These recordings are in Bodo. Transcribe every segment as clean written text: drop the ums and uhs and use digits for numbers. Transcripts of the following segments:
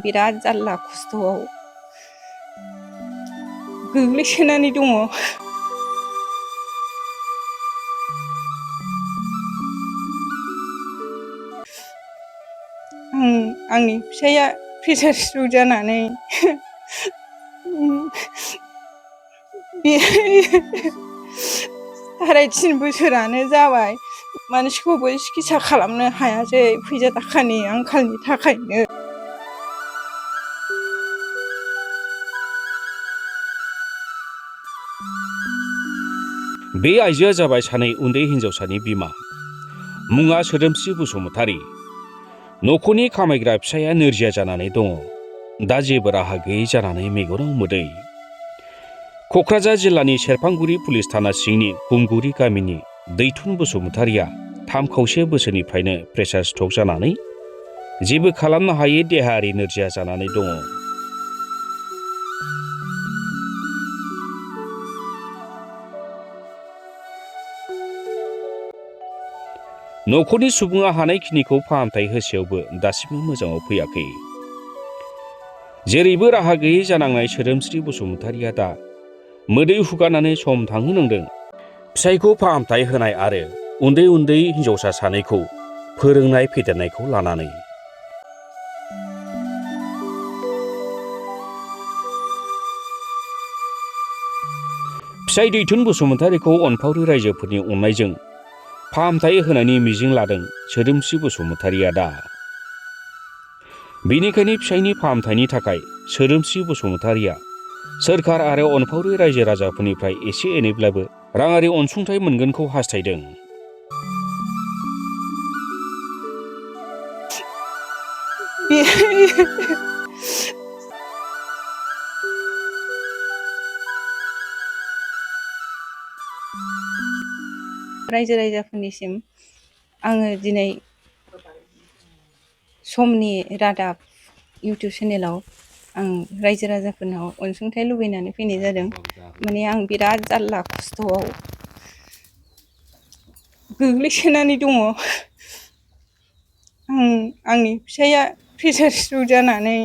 बिराद जारला खस्थ'आव गोग्लैसोनानै दङ। आंनि फिसाइया प्रेसार स्ट्रक जानानै साराय 3 बोसोरानो जाबाय। मानसिखौबो सिकित्सा खालामनो हायासै फैसा थाखानि आंखालनि थाखायनो। बे आइजोआ जाबाय सानै उन्दै हिन्जावसानि बिमा। मुङा सोदोमस्रि बसुमतारी। न'खरनि खामायग्रा फिसाया नोरजिया जानानै दङ। दा जेबो राहा गैयै जानानै मेगनाव मोदै। क'क्राझार जिल्लानि सेरफांगुरि पुलिस थाना सिंनि गुमगुरि गामिनि दैथुन बसुमतारीया 3 बोसोरनिफ्रायनो प्रेसार स्ट्रक जानानै जेबो खालामनो हायै देहायारि नोरजिया जानानै दङ। न'खरनि सुबुङा हानायखिनिखौ फाहामथाय होसेयावबो दासिमबो मोजाङाव फैयाखै। जेरैबो राहा गैयै जानांनाय सोदोमस्रि बसुमतारीया दा मोदै हुगारनानै सम थांहोनांदों फिसायखौ फाहामथाय होनाय आरो उन्दै उन्दै हिन्जावसा सानैखौ फोरोंनाय फेदेरनायखौ लानानै। फिसाय दैथुन बसुमतारीखौ अनफावरि रायजोफोरनि अननायजों फाहामथाय होनायनि मिजिं लादों सोदोमस्रि बसुमतारीया दा। बेनिखायनो फिसायनि फाहामथायनि थाखाय सोदोमस्रि बसुमतारीया सोरखार आरो अनफावरि रायजो राजाफोरनिफ्राय एसे एनैब्लाबो राङारि अनसुंथाइ मोनगोनखौ हास्थायदों। रायजो राजाफोरनिसिम आङो दिनै समनि रादाब इउटुब चेनेलाव आं रायजो राजाफोरनाव अनसुंथाइ लुबैनानै फैनाय जादों। माने आं बिराद जारला खस्थ'आव गोग्लैसोनानै दङ। आंनि फिसाइया प्रेसार स्ट्रक जानानै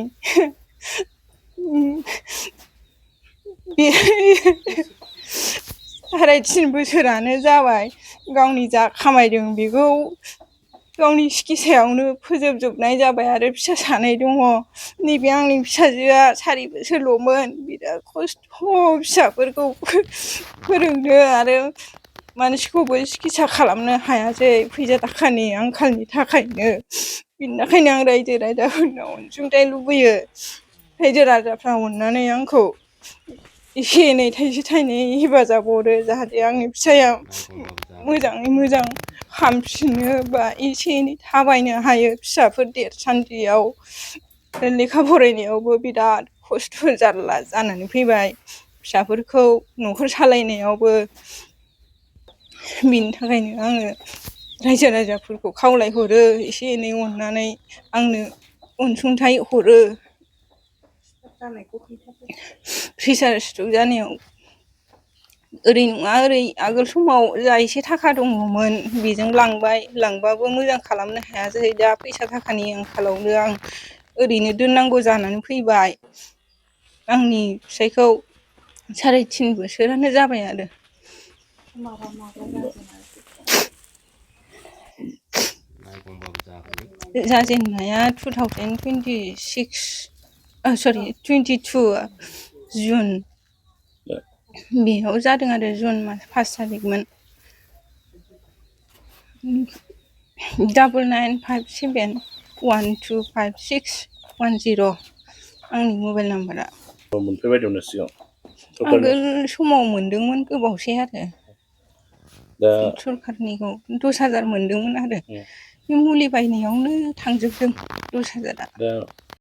साराय 3 बोसोरानो जाबाय। गावनि जा खामायदों बेखौ गावनि सिकित्सायावनो फोजोबजोबनाय जाबाय आरो फिसा सानै दङ। नैबे आंनि फिसाजोआ 4 बोसोरल'मोन। बिराद खस्थ' फिसाफोरखौ फोरोंनो आरो मानसिखौबो सिकित्सा खालामनो हायासै फैसा थाखानि आंखालनि थाखायनो। बिनि थाखायनो आं रायजो राजाफोरनाव अनसुंथाइ लुबैयो। रायजो राजाफ्रा अननानै आंखौ एसे एनै थाइसे थाइनै हेफाजाब हरो जाहाथे आंनि फिसाया मोजाङै मोजां हामफिनो बा एसे एनै थाबायनो हायो। फिसाफोर देरसान्दियाव लेखा फरायनायावबो बिराद खस्थ' जारला जानानै फैबाय। फिसाफोरखौ न'खर सालायनायावबो। बिनि थाखायनो आङो रायजो राजाफोरखौ खावलायहरो एसे एनै अननानै आंनो अनसुंथाइ हरो। प्रेसार स्ट्रक जानायाव ओरै नङा ओरै आगोल समाव जा एसे थाखा दङमोन बेजों लांबाबो मोजां खालामनो हायासै। दा फैसा थाखानि आंखालावनो आं ओरैनो दोननांगौ जानानै फैबाय। आंनि फिसाइखौ 3.5 बोसोरानो जाबाय आरो। जाजेननाया 2022 जुन बेयाव जादों आरो जुन मास 5 तारिखमोन। 9957125610 आंनि मबाइल नाम्बारा। मोनफैबायदोंमोन सिगां आगोल समाव मोनदोंमोन गोबावसै आरो दा सरखारनिखौ 10,000 मोनदोंमोन आरो बे मुलि बायनायावनो थांजोबदों 10,000आ। दा